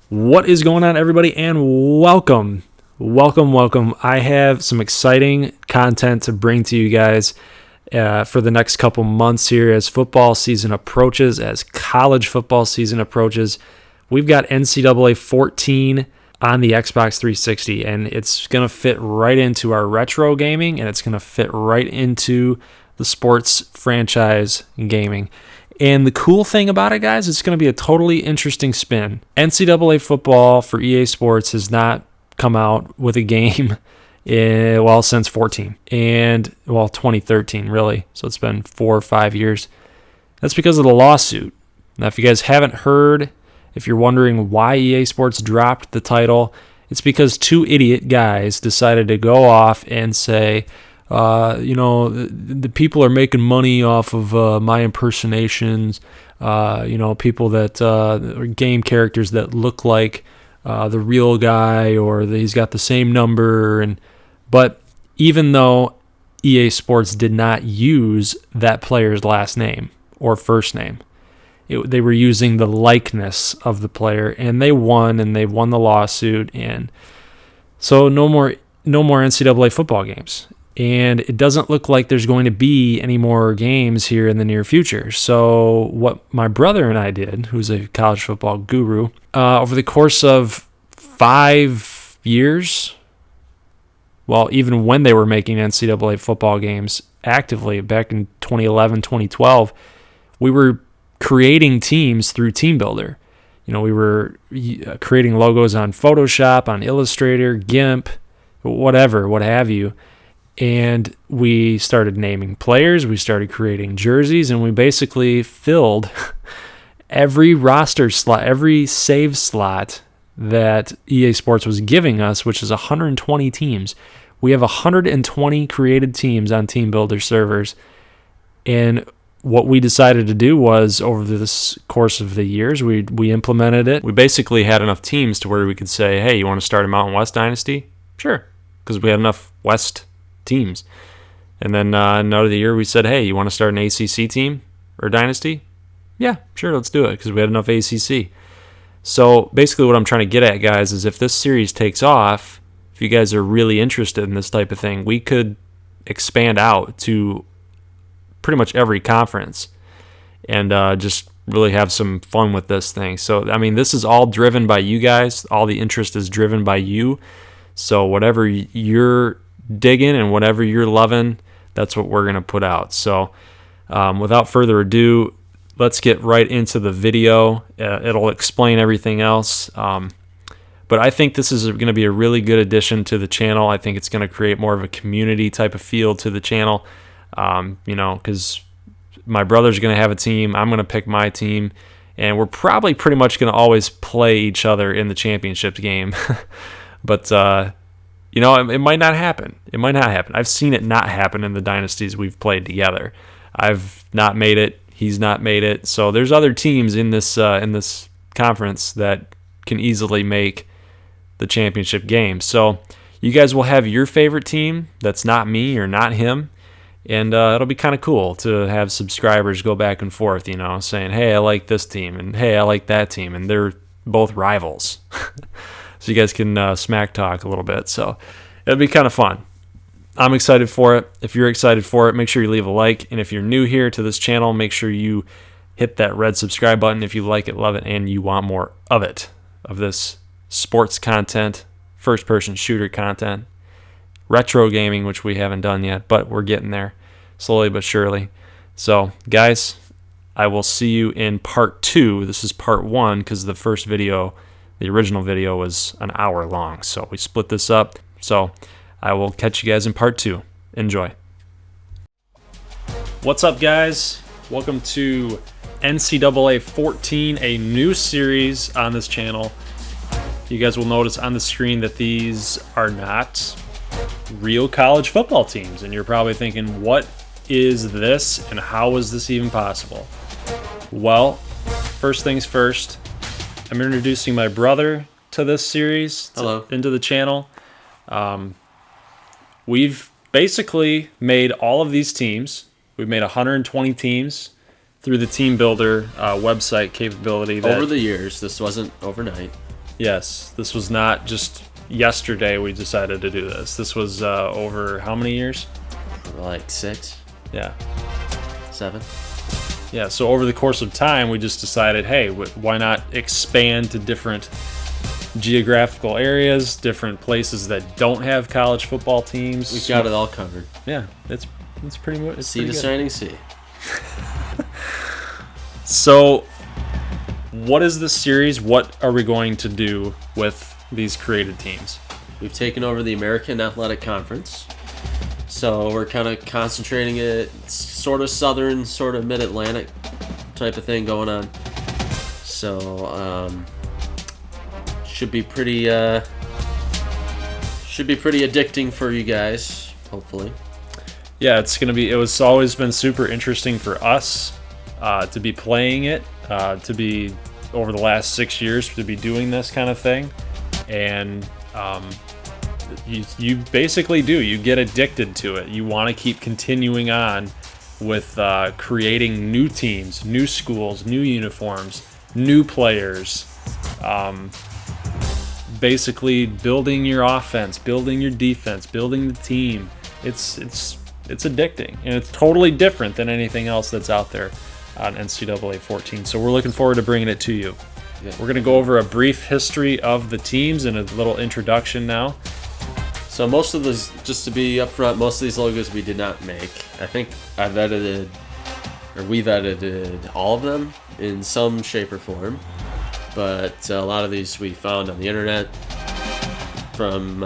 What is going on, everybody, and welcome. I have some exciting content to bring to you guys for the next couple months here as football season approaches, as college football season approaches. We've got NCAA 14 on the Xbox 360, and it's going to fit right into our retro gaming, and it's going to fit right into the sports franchise gaming. And the cool thing about it, guys, it's going to be a totally interesting spin. NCAA football for EA Sports has not come out with a game since 14 and 2013 really. So it's been 4 or 5 years. That's because of the lawsuit. Now, if you guys haven't heard, if you're wondering why EA Sports dropped the title, it's because 2 idiot guys decided to go off and say, the people are making money off of my impersonations, people that game characters that look like the real guy, or he's got the same number. But even though EA Sports did not use that player's last name or first name, they were using the likeness of the player, and they won the lawsuit, and so no more NCAA football games. And it doesn't look like there's going to be any more games here in the near future. So what my brother and I did, who's a college football guru, over the course of 5 years, even when they were making NCAA football games actively back in 2011, 2012, we were creating teams through TeamBuilder. We were creating logos on Photoshop, on Illustrator, GIMP, what have you. And we started naming players, we started creating jerseys, and we basically filled every roster slot, every save slot that EA Sports was giving us, which is 120 teams. We have 120 created teams on TeamBuilder servers. And what we decided to do was, over this course of the years, we implemented it. We basically had enough teams to where we could say, hey, you want to start a Mountain West Dynasty? Sure, because we had enough West teams. And then another year we said, hey, you want to start an ACC team or dynasty? Yeah, sure, let's do it, because we had enough ACC. So basically what I'm trying to get at, guys, is if this series takes off, if you guys are really interested in this type of thing, we could expand out to pretty much every conference and just really have some fun with this thing. So, this is all driven by you guys. All the interest is driven by you. So whatever you're digging and whatever you're loving, that's what we're going to put out. So without further ado, let's get right into the video. It'll explain everything else. But I think this is going to be a really good addition to the channel. I think it's going to create more of a community type of feel to the channel, because my brother's going to have a team. I'm going to pick my team, and we're probably pretty much going to always play each other in the championship game. But it might not happen. I've seen it not happen in the dynasties we've played together. I've not made it. He's not made it. So there's other teams in this conference that can easily make the championship game. So you guys will have your favorite team that's not me or not him, and it'll be kind of cool to have subscribers go back and forth, saying, hey, I like this team, and hey, I like that team, and they're both rivals. So you guys can smack talk a little bit. So it'll be kind of fun. I'm excited for it. If you're excited for it, make sure you leave a like. And if you're new here to this channel, make sure you hit that red subscribe button if you like it, love it, and you want more of it, of this sports content, first-person shooter content, retro gaming, which we haven't done yet, but we're getting there slowly but surely. So, guys, I will see you in part 2. This is part 1 because the original video was an hour long, so we split this up. So I will catch you guys in part 2. Enjoy. What's up, guys? Welcome to NCAA 14, a new series on this channel. You guys will notice on the screen that these are not real college football teams, and you're probably thinking, what is this, and how is this even possible? Well, first things first, I'm introducing my brother to this series. Hello. Into the channel. We've basically made all of these teams. We've made 120 teams through the TeamBuilder website capability. Over the years, this wasn't overnight. Yes, this was not just yesterday we decided to do this. This was over how many years? Like 6, Yeah. 7. Yeah, so over the course of time, we just decided, hey, why not expand to different geographical areas, different places that don't have college football teams. We've got it all covered. Yeah, it's pretty much. Sea to shining sea. So, what is this series? What are we going to do with these created teams? We've taken over the American Athletic Conference. So we're kind of concentrating it, sort of southern, sort of mid-Atlantic type of thing going on. So should be pretty addicting for you guys, hopefully. Yeah, it's gonna be. It's always been super interesting for us to be playing it, to be over the last 6 years to be doing this kind of thing, and you basically do. You get addicted to it. You want to keep continuing on with creating new teams, new schools, new uniforms, new players. Basically building your offense, building your defense, building the team. It's addicting, and it's totally different than anything else that's out there on NCAA 14. So we're looking forward to bringing it to you. Yeah. We're going to go over a brief history of the teams and a little introduction now. So most of those, just to be upfront, most of these logos we did not make. I think we've edited all of them in some shape or form. But a lot of these we found on the internet from,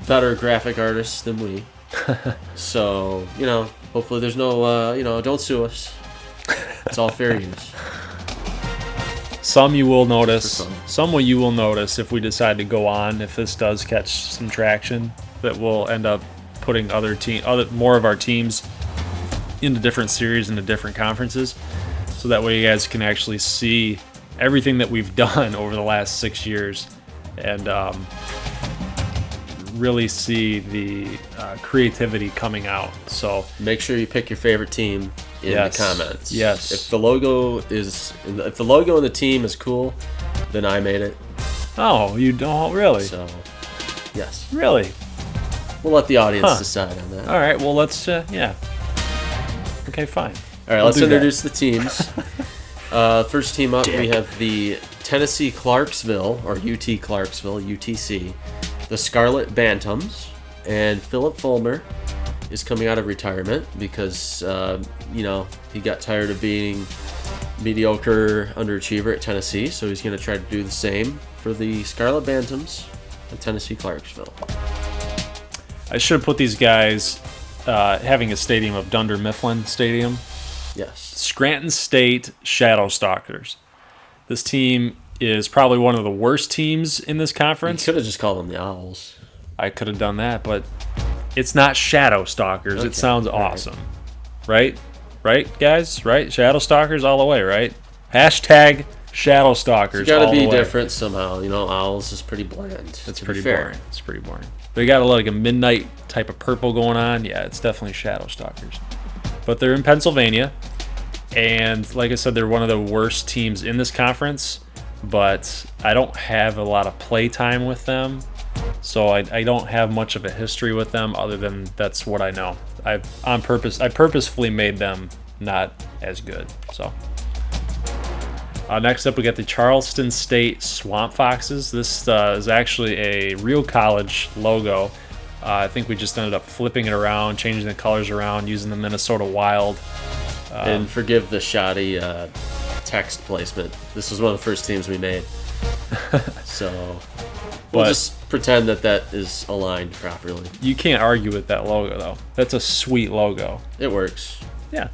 better graphic artists than we. So, hopefully there's no, don't sue us. It's all fair use. Some you will notice. Some you will notice if we decide to go on. If this does catch some traction, that we'll end up putting more of our teams into different series, into different conferences, so that way you guys can actually see everything that we've done over the last 6 years, and really see the creativity coming out. So make sure you pick your favorite team in the comments. Yes. If the logo and the team is cool, then I made it. Oh, you don't really? So, yes. Really? We'll let the audience decide on that. All right. Well, let's. Yeah. Okay. Fine. All right. Let's introduce the teams. First team up, we have the Tennessee Clarksville, or UT Clarksville, UTC, the Scarlet Bantams, and Philip Fulmer is coming out of retirement because, he got tired of being mediocre underachiever at Tennessee, so he's going to try to do the same for the Scarlet Bantams of Tennessee Clarksville. I should have put these guys having a stadium of Dunder Mifflin Stadium. Yes. Scranton State Shadowstalkers. This team is probably one of the worst teams in this conference. You could have just called them the Owls. I could have done that, but it's not Shadowstalkers. Okay. It sounds awesome. Right, guys? Right? Shadowstalkers all the way, right? Hashtag Shadowstalkers. It's got to be different somehow. Owls is pretty bland. It's pretty boring. It's pretty boring. They got like a midnight type of purple going on. Yeah, it's definitely Shadowstalkers. But they're in Pennsylvania, and like I said, they're one of the worst teams in this conference, but I don't have a lot of play time with them, so I don't have much of a history with them other than that's what I know. I purposefully made them not as good. So next up, we got the Charleston State Swamp Foxes. This is actually a real college logo. I think we just ended up flipping it around, changing the colors around, using the Minnesota Wild. And forgive the shoddy text placement. This was one of the first teams we made. So we'll just pretend that is aligned properly. You can't argue with that logo, though. That's a sweet logo. It works. Yeah.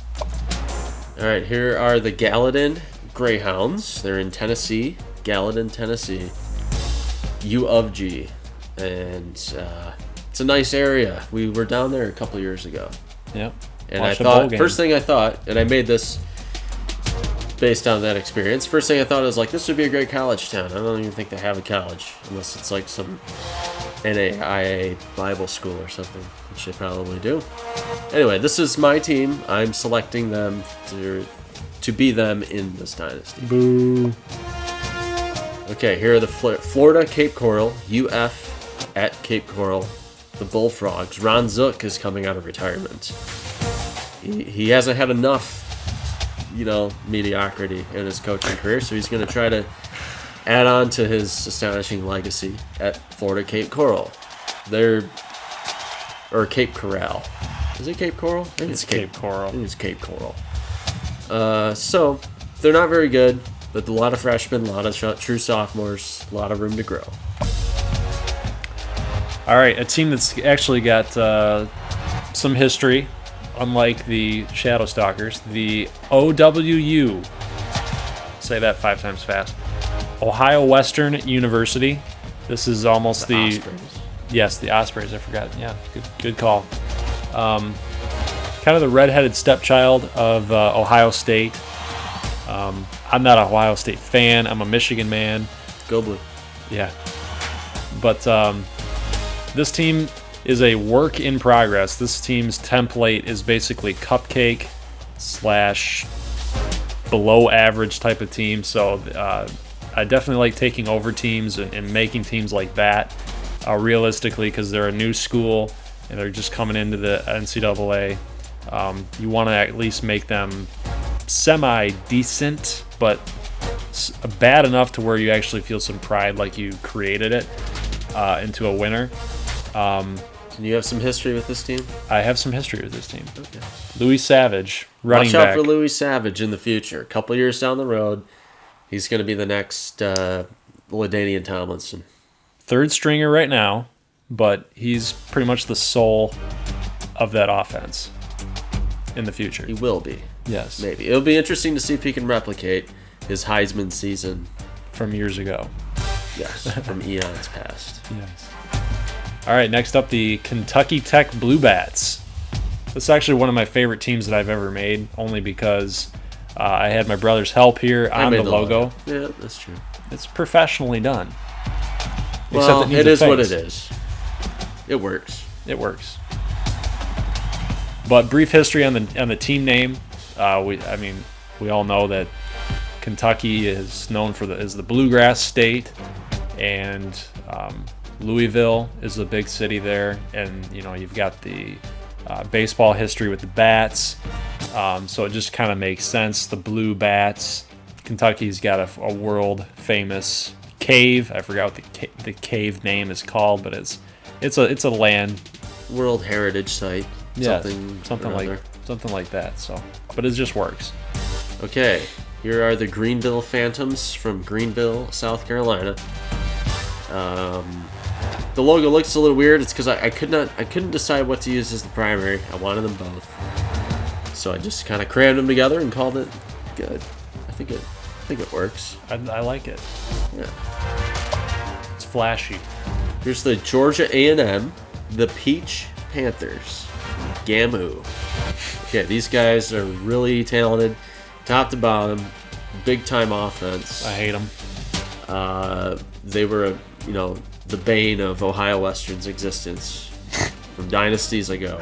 All right, here are the Gallatin Greyhounds. They're in Tennessee. Gallatin, Tennessee. U of G. And it's a nice area. We were down there a couple years ago. Yep. And first thing I thought, and I made this based on that experience, first thing I thought was like, this would be a great college town. I don't even think they have a college, unless it's like some NAIA Bible school or something, which they probably do. Anyway, this is my team. I'm selecting them to be them in this dynasty. Boo. Okay, here are the Florida Cape Coral, UF at Cape Coral, the Bullfrogs. Ron Zook is coming out of retirement. He hasn't had enough, mediocrity in his coaching career, so he's going to try to add on to his astonishing legacy at Florida Cape Coral. Or Cape Coral. Is it Cape Coral? I think it's Cape Coral. I think it's Cape Coral. So, they're not very good, but a lot of freshmen, a lot of true sophomores, a lot of room to grow. All right, a team that's actually got some history, unlike the Shadow Stalkers, the OWU. Say that 5 times fast. Ohio Western University. This is almost the Ospreys. Yes, the Ospreys. I forgot. Yeah, good call. Kind of the redheaded stepchild of Ohio State. I'm not an Ohio State fan. I'm a Michigan man. Go Blue. Yeah. But this team is a work in progress. This team's template is basically cupcake / below average type of team. So I definitely like taking over teams and making teams like that realistically, because they're a new school and they're just coming into the NCAA. You want to at least make them semi-decent, but bad enough to where you actually feel some pride like you created it into a winner. And you have some history with this team? I have some history with this team. Okay. Louis Savage, running back. Watch out for Louis Savage in the future. A couple years down the road, he's going to be the next LaDainian Tomlinson. Third stringer right now, but he's pretty much the soul of that offense in the future. He will be. Yes. Maybe. It'll be interesting to see if he can replicate his Heisman season. From years ago. Yes, from eons past. Yes. All right, next up, the Kentucky Tech Blue Bats. This is actually one of my favorite teams that I've ever made, only because I had my brother's help here on the logo. Yeah, that's true. It's professionally done. Well, it is what it is. It works. It works. But brief history on the team name. We all know that Kentucky is known as the bluegrass state, and Louisville is a big city there, and you've got the baseball history with the bats, so it just kind of makes sense. The Blue Bats. Kentucky's got a world famous cave. I forgot what the cave name is called, but it's a land World Heritage Site. Yeah, something like that. So, but it just works. Okay, here are the Greenville Phantoms from Greenville, South Carolina. The logo looks a little weird. It's because I couldn't decide what to use as the primary. I wanted them both, so I just kind of crammed them together and called it good. I think it works. I like it. Yeah, it's flashy. Here's the Georgia A&M, the Peach Panthers. Gamu. Okay, these guys are really talented, top to bottom, big time offense. I hate them. They were, the bane of Ohio Western's existence from dynasties ago.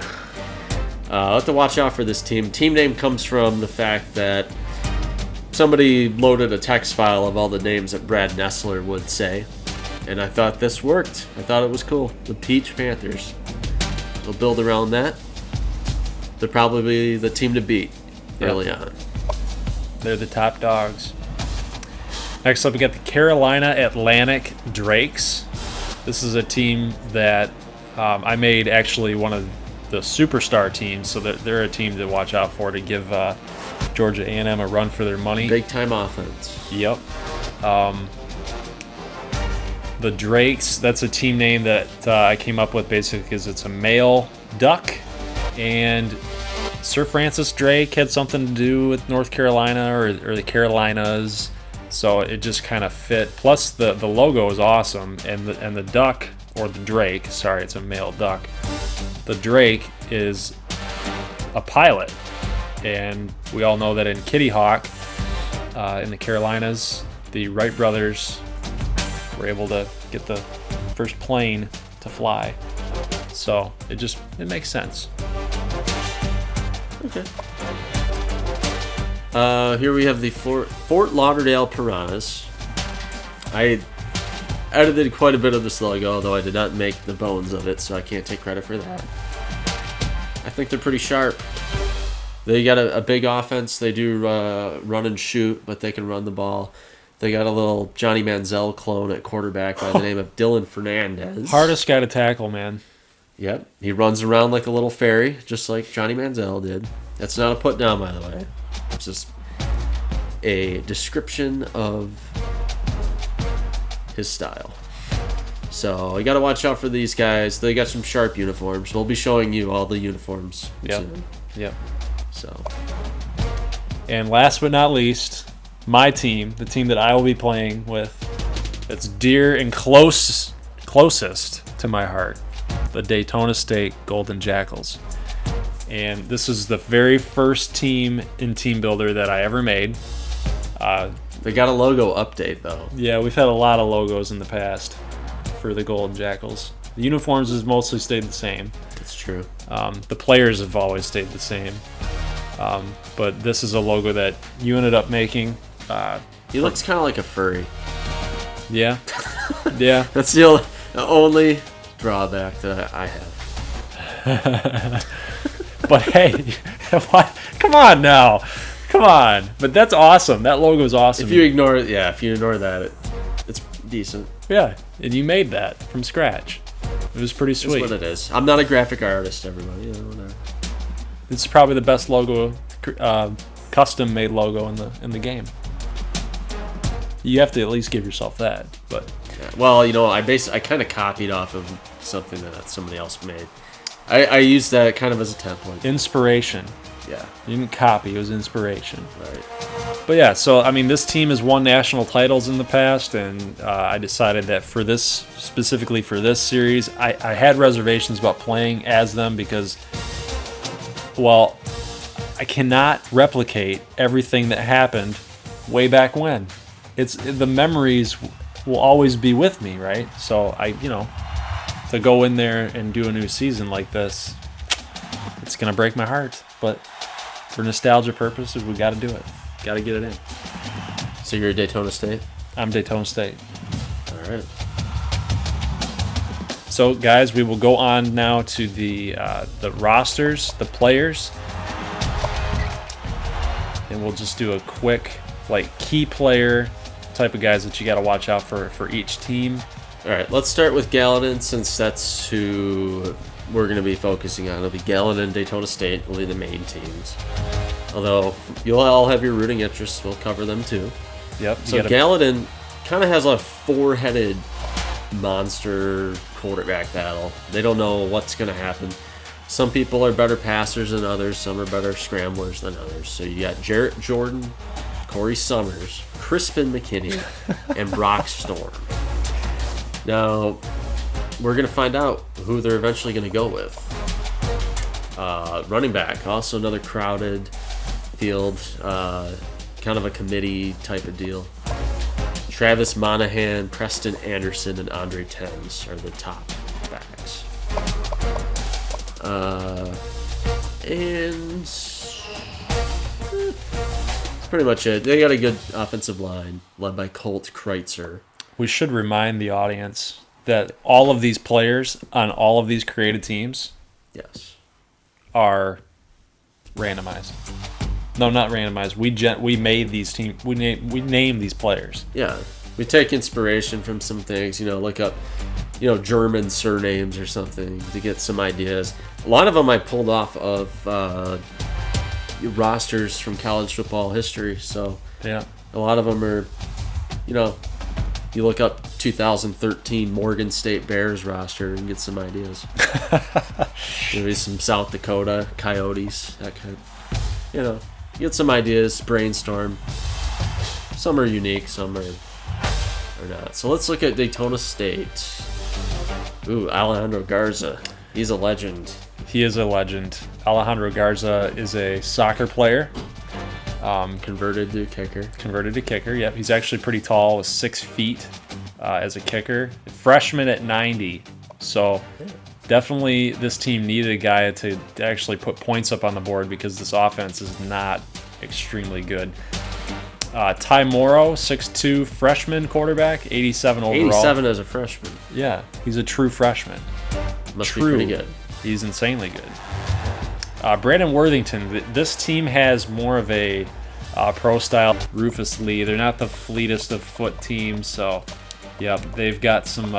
I'll have to watch out for this team. Team name comes from the fact that somebody loaded a text file of all the names that Brad Nessler would say, and I thought this worked. I thought it was cool. The Peach Panthers. They'll build around that. They're probably the team to beat early on. They're the top dogs. Next up, we got the Carolina Atlantic Drakes. This is a team that I made actually one of the superstar teams, so they're a team to watch out for to give Georgia A&M a run for their money. Big time offense. Yep. The Drakes, that's a team name that I came up with basically because it's a male duck, and Sir Francis Drake had something to do with North Carolina or the Carolinas, so it just kind of fit. Plus the logo is awesome, and the duck, or the drake, sorry, it's a male duck. The drake is a pilot, and we all know that in Kitty Hawk in the Carolinas, the Wright brothers were able to get the first plane to fly. So it makes sense. Okay. Here we have the Fort Lauderdale Piranhas. I edited quite a bit of this logo, although I did not make the bones of it, so I can't take credit for that. I think they're pretty sharp. They got a big offense. They do run and shoot, but they can run the ball. They got a little Johnny Manziel clone at quarterback by the name of Dylan Fernandez. Hardest guy to tackle, man. Yep. He runs around like a little fairy, just like Johnny Manziel did. That's not a put down, by the way. It's just a description of his style. So you got to watch out for these guys. They got some sharp uniforms. We'll be showing you all the uniforms soon. Yep. So. And last but not least, my team, the team that I will be playing with, that's dear and closest to my heart, the Daytona State Golden Jackals. And this is the very first team in TeamBuilder that I ever made. They got a logo update, though. Yeah, we've had a lot of logos in the past for the Golden Jackals. The uniforms has mostly stayed the same. That's true. The players have always stayed the same. But this is a logo that you ended up making. He looks kind of like a furry. Yeah. Yeah. That's the only drawback that I have. But hey, what? Come on now. Come on. But that's awesome. That logo is awesome. If you ignore that, it's decent. Yeah, and you made that from scratch. It was pretty sweet. That's what it is. I'm not a graphic artist, everybody. Whatever. It's probably the best logo, custom-made logo in the game. You have to at least give yourself that. But yeah, well, I kind of copied off of something that somebody else made. I used that kind of as a template. Inspiration. Yeah. You didn't copy. It was inspiration. Right. But yeah, so I mean, this team has won national titles in the past, and I decided that specifically for this series, I had reservations about playing as them because, well, I cannot replicate everything that happened way back when. The memories will always be with me, right? So to go in there and do a new season like this, it's gonna break my heart. But for nostalgia purposes, we got to do it. Got to get it in. So you're Daytona State? I'm Daytona State. All right. So, guys, we will go on now to the rosters, the players, and we'll just do a quick, key player type of guys that you got to watch out for each team. All right, let's start with Gallatin since that's who we're going to be focusing on. It'll be Gallatin and Daytona State will be the main teams. Although you'll all have your rooting interests, we'll cover them too. Yep. So Gallatin kind of has a four-headed monster quarterback battle. They don't know what's going to happen. Some people are better passers than others. Some are better scramblers than others. So you got Jarrett Jordan, Corey Summers, Crispin McKinney, and Brock Storm. Now, we're going to find out who they're eventually going to go with. Running back, also another crowded field, kind of a committee type of deal. Travis Monahan, Preston Anderson, and Andre Thames are the top backs. And that's pretty much it. They got a good offensive line led by Colt Kreitzer. We should remind the audience that all of these players on all of these created teams, yes, are randomized. No, not randomized. We made these teams. We named these players. Yeah, we take inspiration from some things. Look up, German surnames or something to get some ideas. A lot of them I pulled off of rosters from college football history. So yeah, a lot of them are, you look up 2013 Morgan State Bears roster and get some ideas. Maybe some South Dakota Coyotes, that kind of, get some ideas, brainstorm. Some are unique, some are not. So let's look at Daytona State. Ooh, Alejandro Garza. He's a legend. He is a legend. Alejandro Garza is a soccer player. Converted to kicker. Yep, he's actually pretty tall, with 6 feet as a kicker. Freshman at 90. So definitely this team needed a guy to actually put points up on the board because this offense is not extremely good. Ty Morrow, 6'2", freshman quarterback, 87 overall. 87 as a freshman. Yeah, he's a true freshman. Must be pretty good. He's insanely good. Brandon Worthington. This team has more of a pro-style Rufus Lee. They're not the fleetest of foot teams, so yeah, they've got some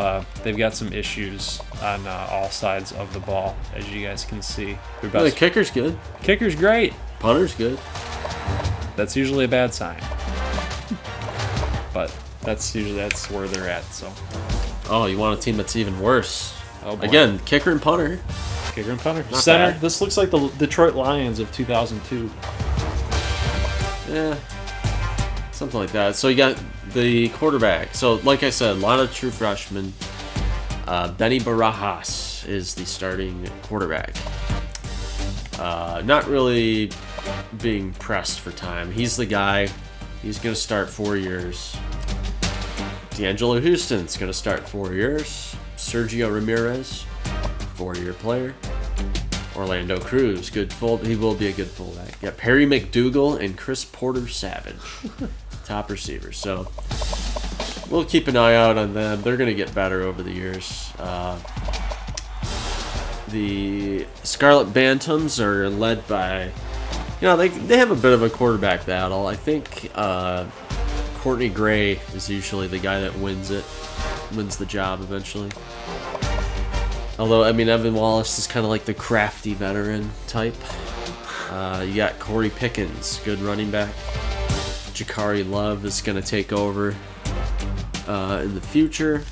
issues on all sides of the ball, as you guys can see. The kicker's good. Kicker's great. Punter's good. That's usually a bad sign. But that's where they're at. So. Oh, you want a team that's even worse? Oh, boy. Again, kicker and punter. Kicker and punter. Not Center. bad. This looks like the Detroit Lions of 2002. Yeah, something like that. So you got the quarterback. So like I said, a lot of true freshmen. Benny Barajas is the starting quarterback. Not really being pressed for time. He's the guy. He's going to start 4 years. D'Angelo Houston's going to start 4 years. Sergio Ramirez, 4-year player. Orlando Cruz, he will be a good fullback. Yeah, Perry McDougal and Chris Porter Savage, top receivers. So we'll keep an eye out on them. They're going to get better over the years. The Scarlet Bantams are led by, they have a bit of a quarterback battle. I think Courtney Gray is usually the guy that wins the job eventually. Although, Evan Wallace is kind of like the crafty veteran type. You got Corey Pickens, good running back. Jakari Love is going to take over in the future.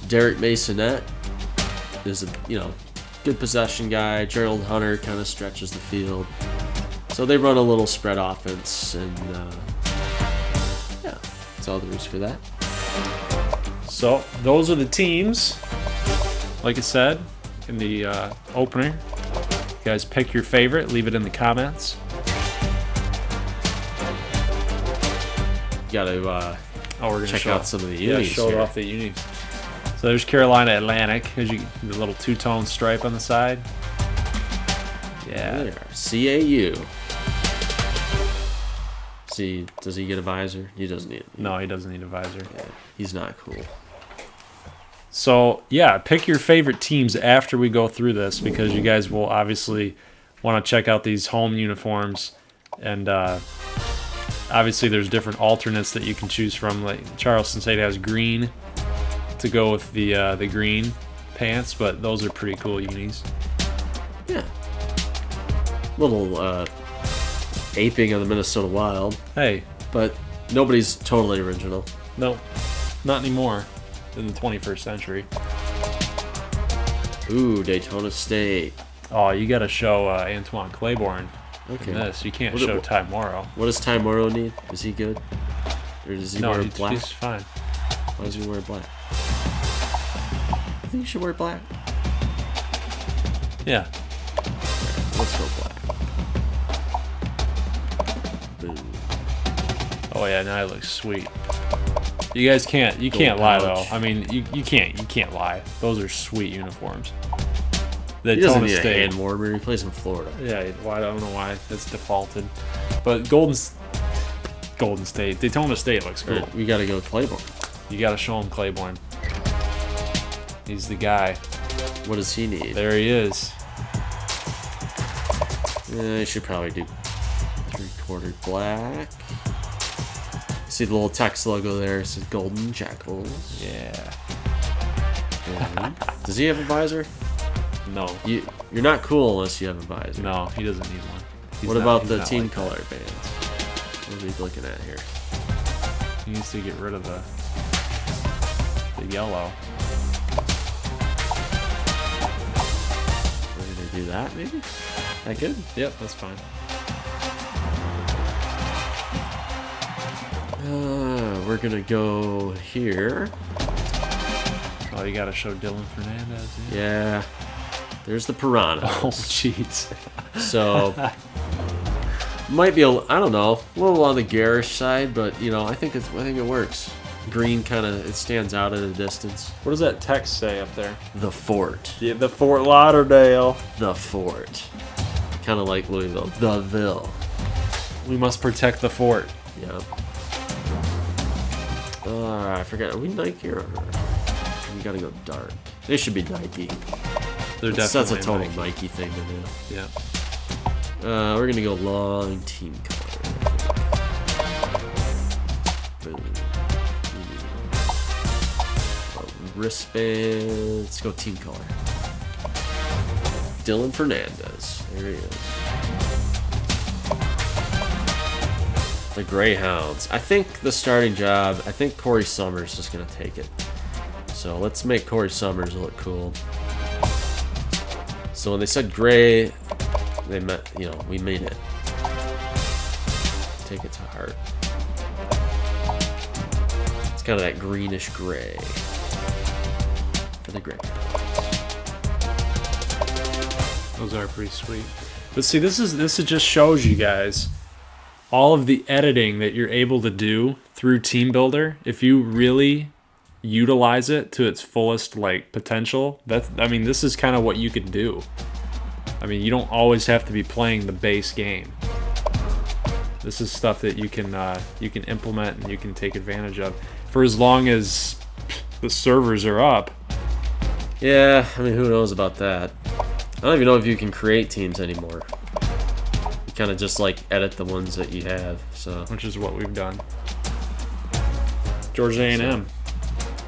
Derek Masonette is a good possession guy. Gerald Hunter kind of stretches the field. So they run a little spread offense, and yeah, that's all there is for that. So those are the teams. Like I said in the opener, you guys pick your favorite. Leave it in the comments. Got to we're gonna check out some of the unis. Show here. off the unis. So there's Carolina Atlantic. Here's the little two-tone stripe on the side. Yeah. There. CAU. See, does he get a visor? He doesn't need it. No, he doesn't need a visor. Yeah, he's not cool. So, yeah, pick your favorite teams after we go through this, because you guys will obviously want to check out these home uniforms. And obviously there's different alternates that you can choose from. Like Charleston State has green to go with the green pants, but those are pretty cool unis. Yeah. Little aping on the Minnesota Wild. Hey. But nobody's totally original. No, not anymore. In the 21st century. Ooh, Daytona State. Oh, you got to show Antoine Claiborne in this. You can't show Ty Morrow. What does Ty Morrow need? Is he good? Or does he wear black? He's fine. Why does he wear black? I think he should wear black. Yeah. Let's go black. Boom. Oh yeah, now he looks sweet. You guys can't lie though. You can't lie. Those are sweet uniforms. He doesn't need a hand warmer. He plays in Florida. Yeah, I don't know why that's defaulted. But Golden State, Daytona State looks cool. We got to go Claiborne. You got to show him Claiborne. He's the guy. What does he need? There he is. He should probably do 3/4 black. See the little text logo there. It says Golden Jackals. Yeah. Does he have a visor? No. You're not cool unless you have a visor. No, he doesn't need one. What about the team color bands? What are we looking at here? He needs to get rid of the yellow. We're gonna do that maybe? That good? Yep, that's fine. We're gonna go here. Oh, you gotta show Dylan Fernandez. Yeah. There's the Piranhas. Oh, jeez. So might be I don't know, a little on the garish side, but I think it works. Green it stands out at a distance. What does that text say up there? The Fort. Yeah, the Fort Lauderdale. The Fort. Kind of like Louisville. The Ville. We must protect the fort. Yeah. I forget. Are we Nike or? We gotta go dark. They should be Nike. They're That's definitely a total Nike. Nike thing to do. Yeah. We're gonna go long team color. Boom. Wristband. Let's go team color. Dylan Fernandez. There he is. The Greyhounds. I think the starting job, I think Corey Summers is going to take it. So let's make Corey Summers look cool. So when they said gray, they meant, we mean it. Take it to heart. It's kind of that greenish gray for the Greyhounds. Those are pretty sweet. But see, this just shows you guys all of the editing that you're able to do through TeamBuilder. If you really utilize it to its fullest potential, this is kind of what you can do. I mean, you don't always have to be playing the base game. This is stuff that you can implement and you can take advantage of for as long as the servers are up. Yeah, I mean, who knows about that? I don't even know if you can create teams anymore. You kind of just edit the ones that you have. So, which is what we've done. Georgia A&M.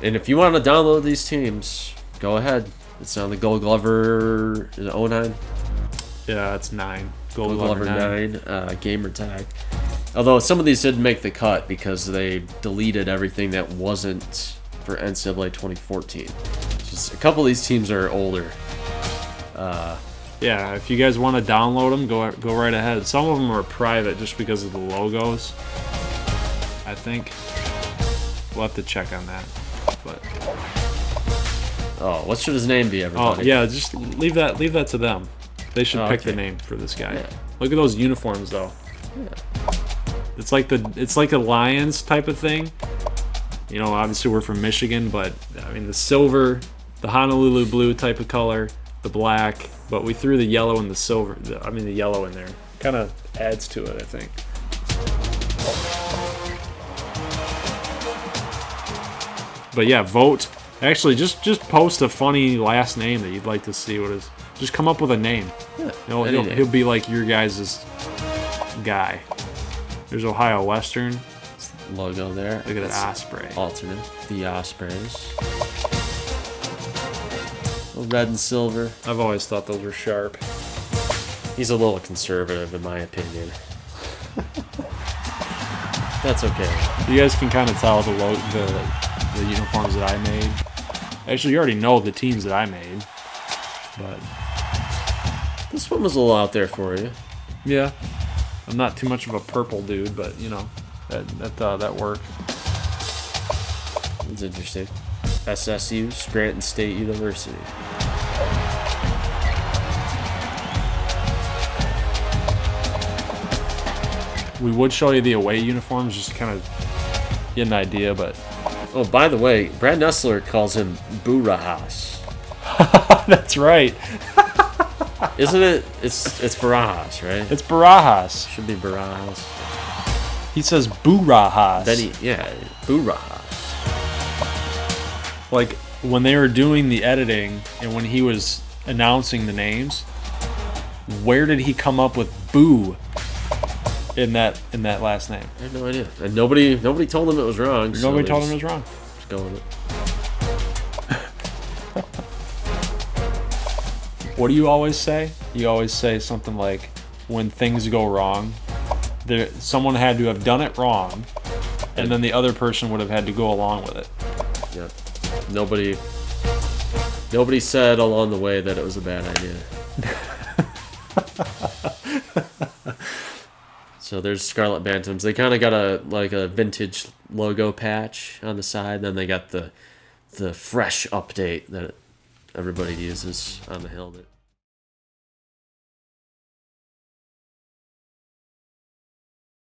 And if you want to download these teams, go ahead. It's on the Gold Glover. Is it 09? Yeah, it's 9. Gold Glover 9 gamer tag. Although some of these didn't make the cut because they deleted everything that wasn't for NCAA 2014. Just a couple of these teams are older. Yeah, if you guys want to download them, go right ahead. Some of them are private just because of the logos, I think. We'll have to check on that. But what should his name be, everybody? Oh yeah, just leave that to them. They should pick the name for this guy. Yeah. Look at those uniforms though. Yeah. It's like a Lions type of thing. Obviously we're from Michigan, but I mean the silver, the Honolulu blue type of color, the black, but we threw the yellow and the silver. The yellow in there kind of adds to it, I think. But yeah, vote. Actually, just post a funny last name that you'd like to see. Just come up with a name. Yeah, he'll be like your guys' guy. There's Ohio Western logo there. Look at that Osprey. Alternate. The Ospreys. Red and silver. I've always thought those were sharp. He's a little conservative, in my opinion. That's okay. You guys can kind of tell the uniforms that I made. Actually, you already know the teams that I made, but this one was a little out there for you. Yeah, I'm not too much of a purple dude, but that worked. It's interesting. SSU, Scranton State University. We would show you the away uniforms just to kind of get an idea, but oh, by the way, Brad Nessler calls him Barajas. That's right. Isn't it? It's Barajas, right? It's Barajas. Should be Barajas. He says Barajas. Barajas. Like when they were doing the editing and when he was announcing the names, where did he come up with Boo in that last name? I have no idea. And nobody told him it was wrong. Nobody told him it was wrong. Just go with it. What do you always say? You always say something like, when things go wrong, someone had to have done it wrong, and then the other person would have had to go along with it. Yeah. Nobody said along the way that it was a bad idea. So there's Scarlet Bantams. They kind of got a vintage logo patch on the side. Then they got the fresh update that everybody uses on the helmet.